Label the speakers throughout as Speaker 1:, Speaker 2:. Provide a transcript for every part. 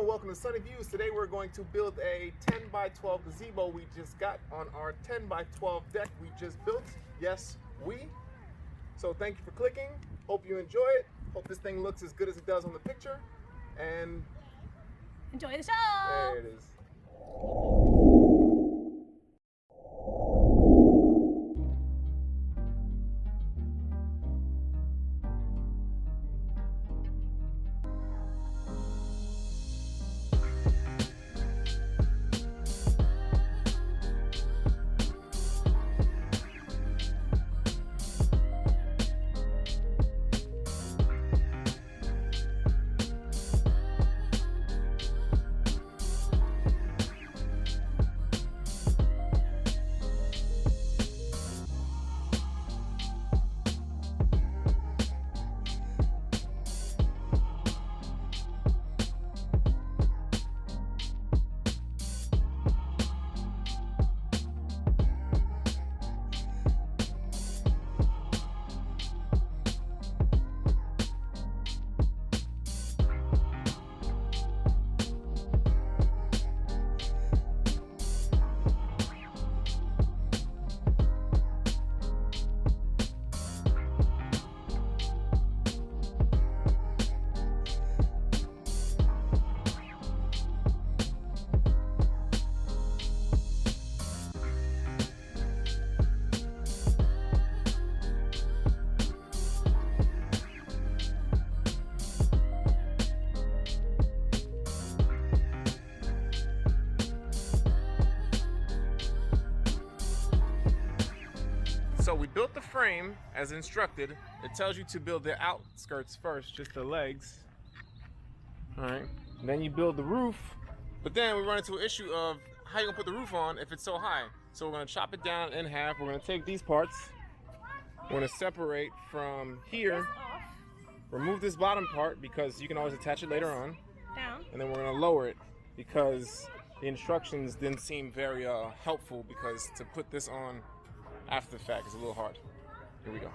Speaker 1: and welcome to Sunny Views. Today we're going to build a 10 by 12 gazebo we just got on our 10 by 12 deck we just built. Yes, we. So thank you for clicking. Hope you enjoy it. Hope this thing looks as good as it does on the picture. And
Speaker 2: enjoy the show!
Speaker 1: there it is. So we built the frame as instructed. It tells you to build the outskirts first, just the legs. All right, and then you build the roof. But then we run into an issue of how you gonna put the roof on if it's so high. So we're gonna chop it down in half. We're gonna take these parts. We're gonna separate from here. Remove this bottom part because you can always attach it later on.
Speaker 2: Down.
Speaker 1: And then we're gonna lower it because the instructions didn't seem very helpful, because to put this on after the fact is a little hard. Here we go.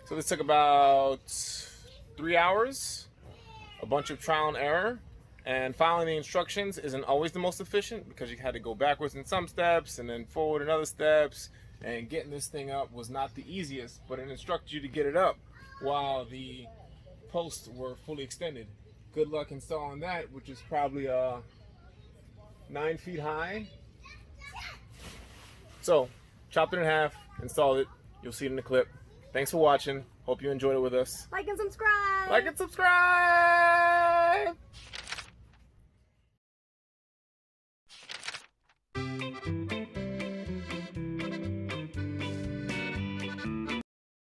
Speaker 1: So this took about 3 hours, a bunch of trial and error, and following the instructions isn't always the most efficient because you had to go backwards in some steps and then forward in other steps, and getting this thing up was not the easiest, but it instructed you to get it up while the posts were fully extended. Good luck installing that, which is probably 9 feet high. So, chopped it in half, installed it, you'll see it in the clip. Thanks for watching. Hope you enjoyed it with us.
Speaker 2: Like and subscribe!
Speaker 1: Like and subscribe!